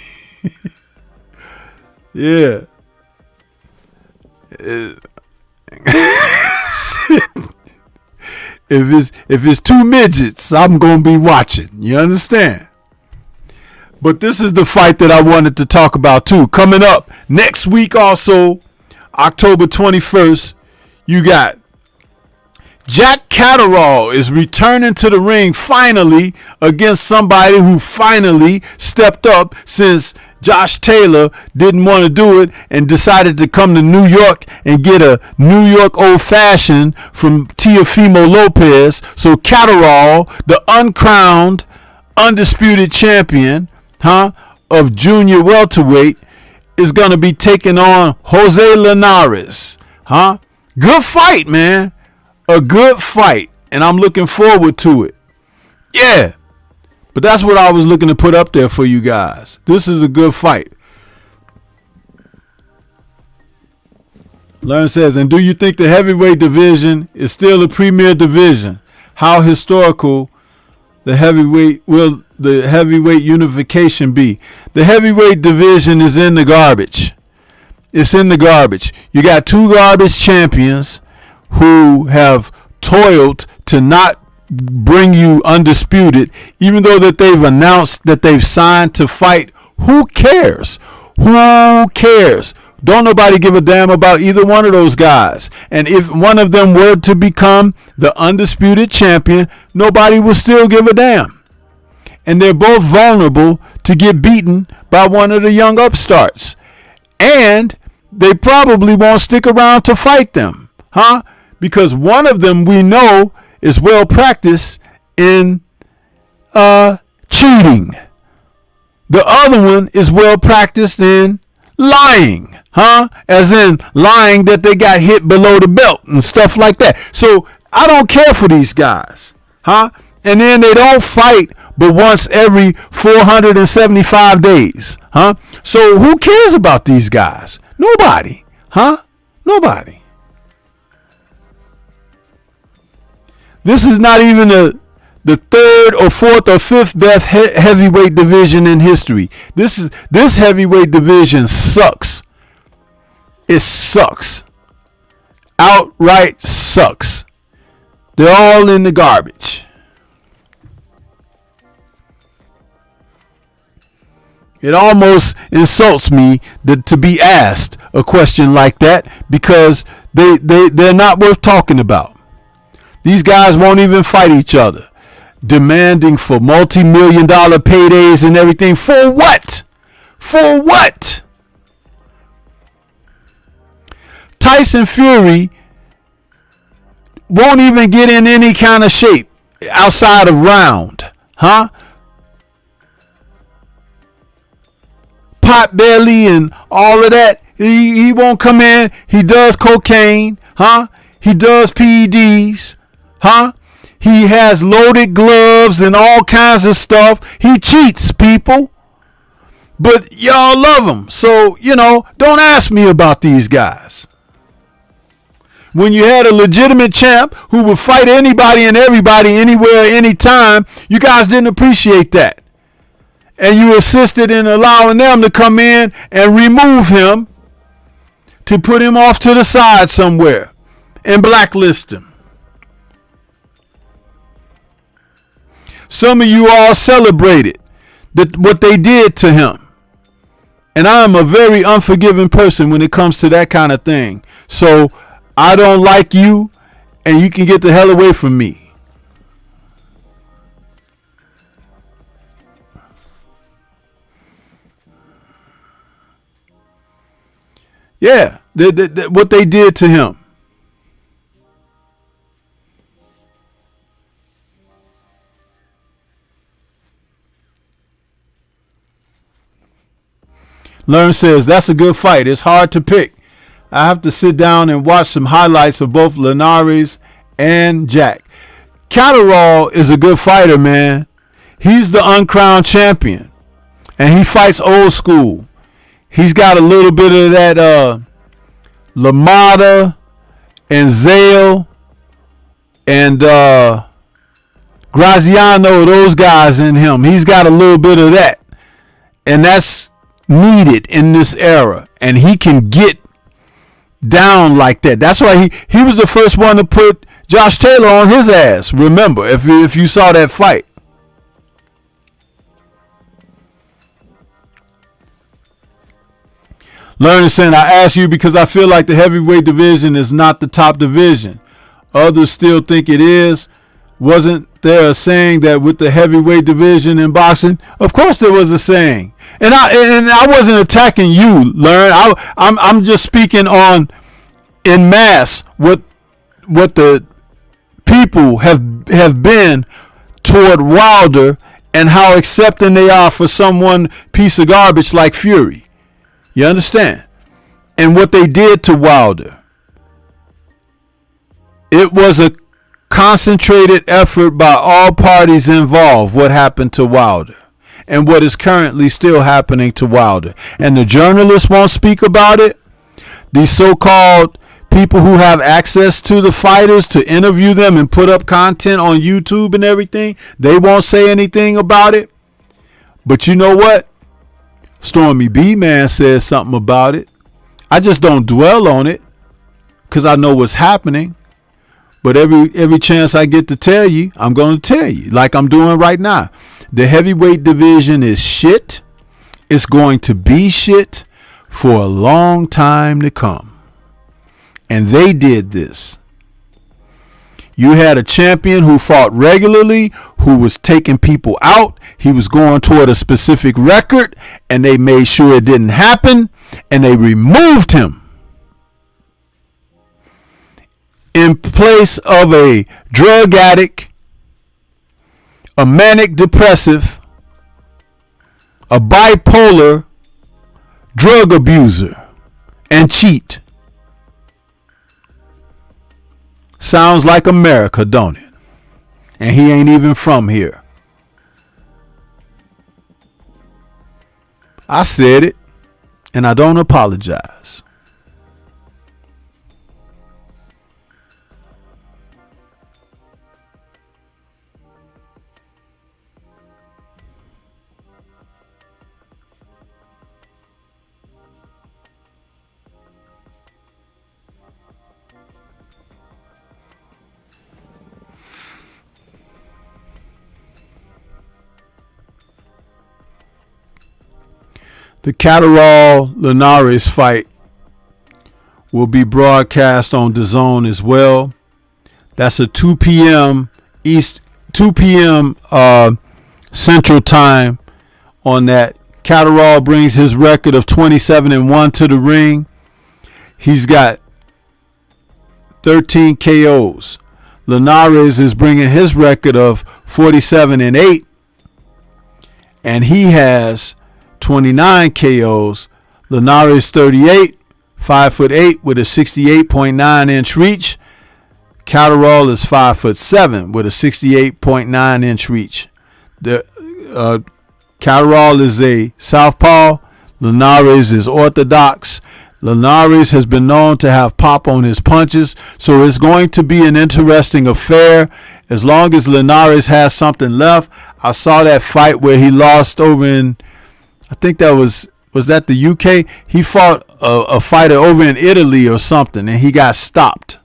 If it's two midgets, I'm gonna be watching. You understand? But this is the fight that I wanted to talk about too. Coming up next week, also October 21st, you got Jack Catterall is returning to the ring finally against somebody who finally stepped up since Josh Taylor didn't want to do it and decided to come to New York and get a New York old-fashioned from Teofimo Lopez. So Catterall, the uncrowned, undisputed champion, of junior welterweight, is going to be taking on Jose Linares. Good fight, man. A good fight, and I'm looking forward to it. Yeah, but that's what I was looking to put up there for you guys. This is a good fight. Learn says, and do you think the heavyweight division is still a premier division? How historical the heavyweight unification be? The heavyweight division is in the garbage. It's in the garbage. You got two garbage champions who have toiled to not bring you undisputed, even though that they've announced that they've signed to fight. Who cares? Who cares? Don't nobody give a damn about either one of those guys. And if one of them were to become the undisputed champion, nobody will still give a damn. And they're both vulnerable to get beaten by one of the young upstarts. And they probably won't stick around to fight them. Because one of them we know is well practiced in cheating. The other one is well practiced in lying. As in lying that they got hit below the belt and stuff like that. So I don't care for these guys. And then they don't fight but once every 475 days. So who cares about these guys? Nobody. Nobody. This is not even the third or fourth or fifth best heavyweight division in history. This heavyweight division sucks. It sucks. Outright sucks. They're all in the garbage. It almost insults me to be asked a question like that because they're not worth talking about. These guys won't even fight each other, demanding for multi-million-dollar paydays and everything. For what? For what? Tyson Fury won't even get in any kind of shape outside of round. Pot belly and all of that. He won't come in. He does cocaine. He does PEDs. He has loaded gloves and all kinds of stuff. He cheats, people. But y'all love him. So, don't ask me about these guys. When you had a legitimate champ who would fight anybody and everybody, anywhere, anytime, you guys didn't appreciate that. And you assisted in allowing them to come in and remove him to put him off to the side somewhere and blacklist him. Some of you all celebrated what they did to him. And I'm a very unforgiving person when it comes to that kind of thing. So I don't like you, and you can get the hell away from me. Yeah, what they did to him. Learn says, that's a good fight. It's hard to pick. I have to sit down and watch some highlights of both Linares and Jack. Catterall is a good fighter, man. He's the uncrowned champion, and he fights old school. He's got a little bit of that LaMotta and Zale and Graziano, those guys in him. He's got a little bit of that, and that's needed in this era. And he can get down like that. That's why he was the first one to put Josh Taylor on his ass. Remember, if you saw that fight. Learning saying, I ask you because I feel like the heavyweight division is not the top division. Others still think it is. Wasn't there a saying that with the heavyweight division in boxing? Of course there was a saying. And I wasn't attacking you, Learn. I'm just speaking on in mass what the people have been toward Wilder and how accepting they are for someone piece of garbage like Fury. You understand? And what they did to Wilder. It was a concentrated effort by all parties involved, what happened to Wilder and what is currently still happening to Wilder. And the journalists won't speak about it. These so-called people who have access to the fighters to interview them and put up content on YouTube and everything, they won't say anything about it. But you know what? Stormybman says something about it. I just don't dwell on it because I know what's happening. But every chance I get to tell you, I'm going to tell you, like I'm doing right now. The heavyweight division is shit. It's going to be shit for a long time to come. And they did this. You had a champion who fought regularly, who was taking people out. He was going toward a specific record, and they made sure it didn't happen, and they removed him in place of a drug addict, a manic depressive, a bipolar, drug abuser, and cheat. Sounds like America, don't it? And he ain't even from here. I said it, and I don't apologize. The Catterall-Linares fight will be broadcast on DAZN as well. That's a 2 p.m. Central Time on that. Catterall brings his record of 27-1 to the ring. He's got 13 KOs. Linares is bringing his record of 47-8, and he has 29 KOs. Linares 38, 5'8" with a 68.9 inch reach. Catterall is 5'7" with a 68.9 inch reach. Catterall is a southpaw. Linares is orthodox. Linares has been known to have pop on his punches, so it's going to be an interesting affair as long as Linares has something left. I saw that fight where he lost over in, I think that was that the UK? He fought a fighter over in Italy or something, and he got stopped.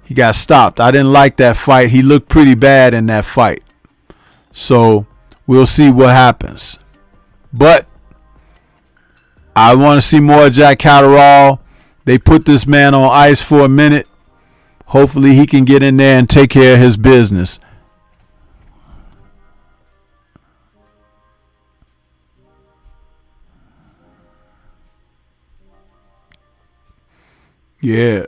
I didn't like that fight. He looked pretty bad in that fight. So we'll see what happens. But I want to see more Jack Catterall. They put this man on ice for a minute. Hopefully he can get in there and take care of his business. Yeah.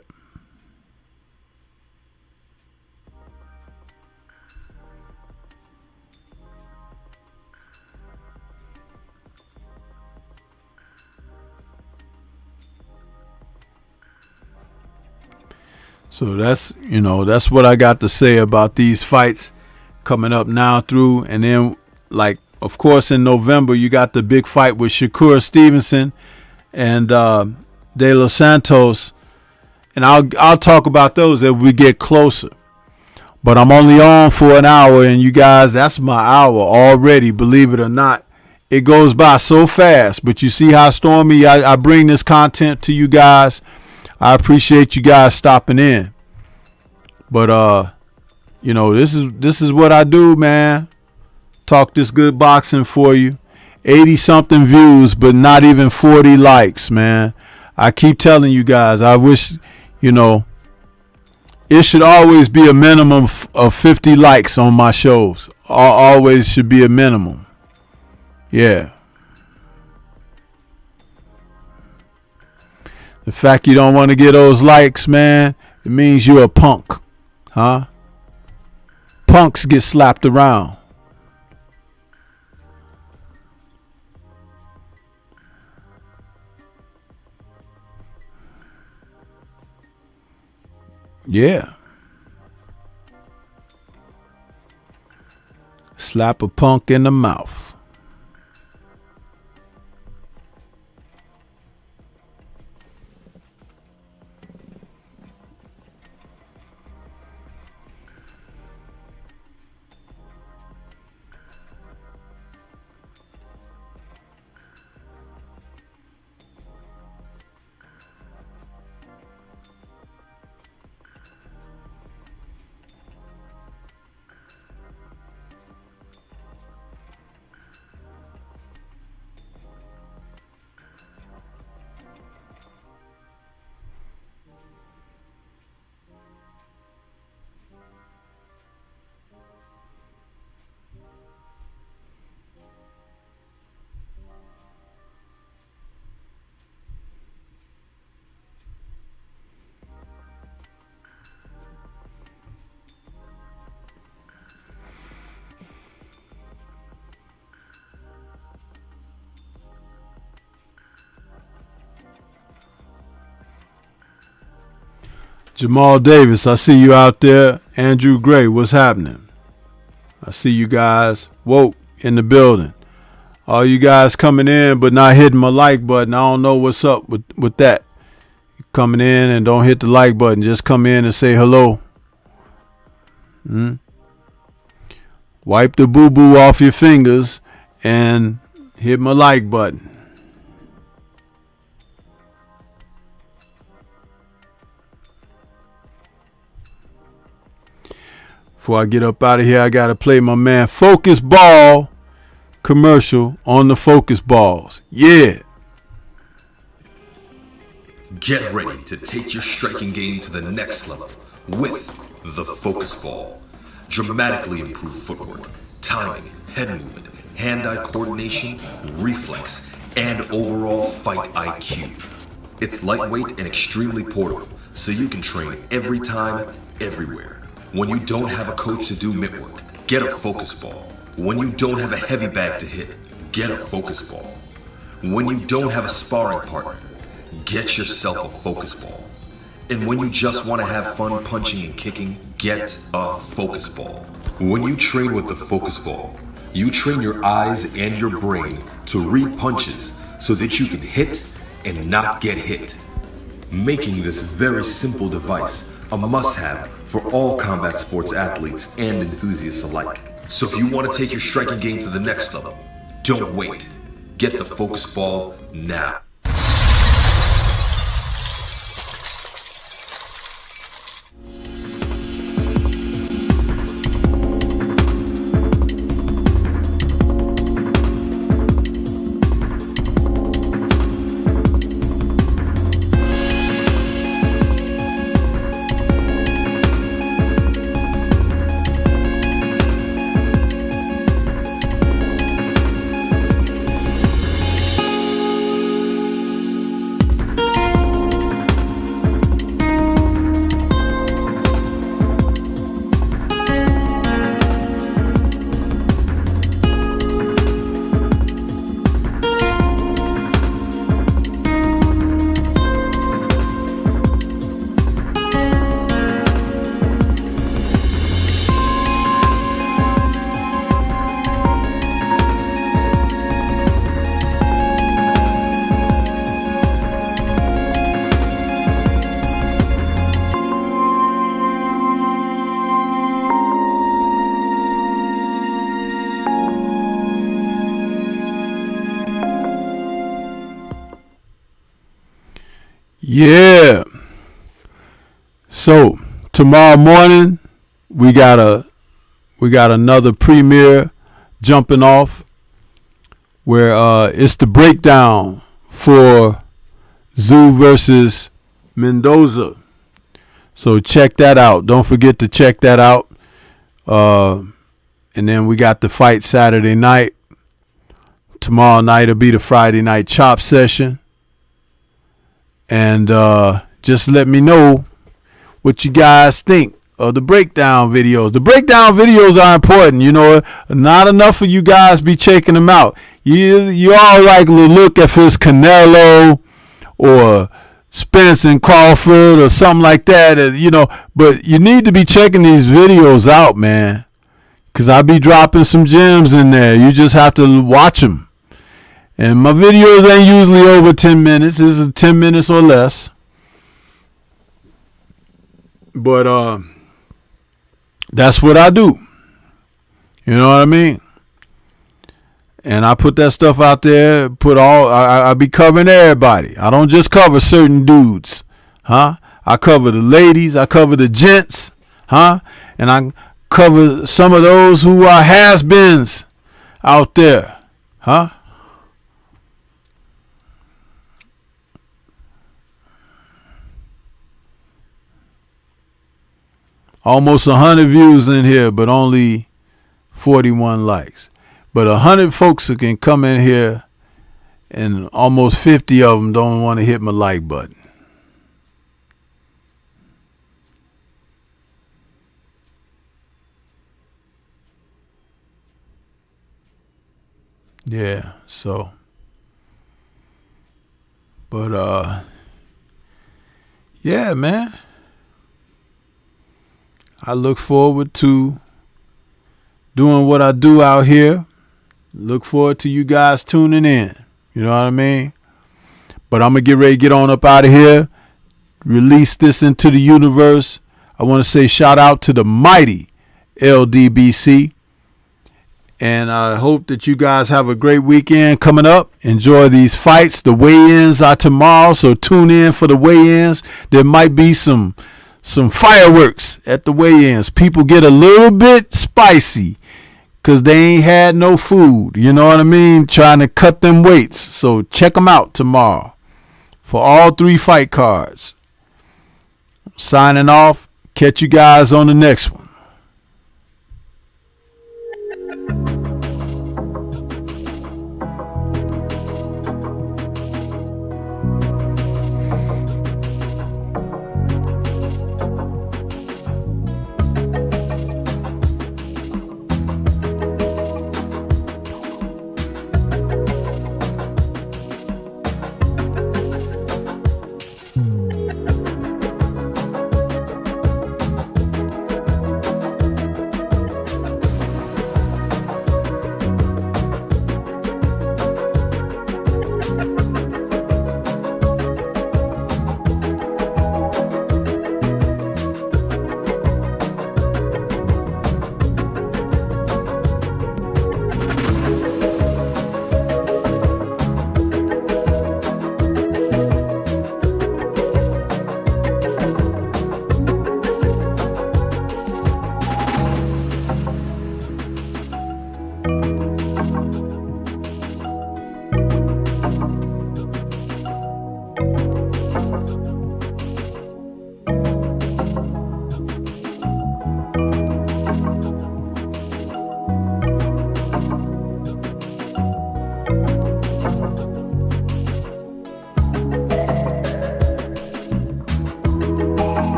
So that's what I got to say about these fights coming up now through. And then, like, of course, in November, you got the big fight with Shakur Stevenson and De Los Santos. And I'll talk about those as we get closer. But I'm only on for an hour, and you guys, that's my hour already, believe it or not. It goes by so fast. But you see how Stormy, I bring this content to you guys. I appreciate you guys stopping in. But this is what I do, man. Talk this good boxing for you. 80 something views, but not even 40 likes, man. I keep telling you guys, I wish, it should always be a minimum of 50 likes on my shows. Always should be a minimum. Yeah. The fact you don't want to get those likes, man, it means you're a punk. Huh? Punks get slapped around. Yeah. Slap a punk in the mouth. Jamal Davis, I see you out there. Andrew Gray, what's happening? I see you guys woke in the building. All you guys coming in but not hitting my like button. I don't know what's up with that. Coming in and don't hit the like button. Just come in and say hello. Wipe the boo-boo off your fingers and hit my like button. Before I get up out of here, I got to play my man Focus Ball commercial on the Focus Balls. Yeah. Get ready to take your striking game to the next level with the Focus Ball. Dramatically improved footwork, timing, head movement, hand-eye coordination, reflex, and overall fight IQ. It's lightweight and extremely portable, so you can train every time, everywhere. When you don't have a coach to do mitt work, get a Focus Ball. When you don't have a heavy bag to hit, get a Focus Ball. When you don't have a sparring partner, get yourself a Focus Ball. And when you just want to have fun punching and kicking, get a Focus Ball. When you train with the Focus Ball, you train your eyes and your brain to read punches so that you can hit and not get hit, making this very simple device a must-have for all combat sports athletes and enthusiasts alike. So if you want to take your striking game to the next level, don't wait. Get the Focus Ball now. Yeah. So tomorrow morning we got another premiere jumping off where it's the breakdown for Zoo versus Mendoza. So check that out. Don't forget to check that out. And then we got the fight Saturday night. Tomorrow night will be the Friday night chop session. And just let me know what you guys think of the breakdown videos. The breakdown videos are important. You know, not enough of you guys be checking them out. You all like to look if it's Canelo or Spence and Crawford or something like that, you know. But you need to be checking these videos out, man, because I be dropping some gems in there. You just have to watch them. And my videos ain't usually over 10 minutes. This is 10 minutes or less. But that's what I do. You know what I mean? And I put that stuff out there, I be covering everybody. I don't just cover certain dudes, huh? I cover the ladies, I cover the gents, huh? And I cover some of those who are has-beens out there, huh? Almost 100 views in here, but only 41 likes. But 100 folks who can come in here, and almost 50 of them don't want to hit my like button. Yeah, so. But, yeah, man. I look forward to doing what I do out here. Look forward to you guys tuning in. You know what I mean? But I'm going to get ready to get on up out of here. Release this into the universe. I want to say shout out to the mighty LDBC. And I hope that you guys have a great weekend coming up. Enjoy these fights. The weigh-ins are tomorrow, so tune in for the weigh-ins. There might be some fireworks at the weigh-ins. People get a little bit spicy because they ain't had no food. You know what I mean? Trying to cut them weights. So check them out tomorrow for all 3 fight cards. Signing off. Catch you guys on the next one.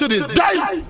to this day.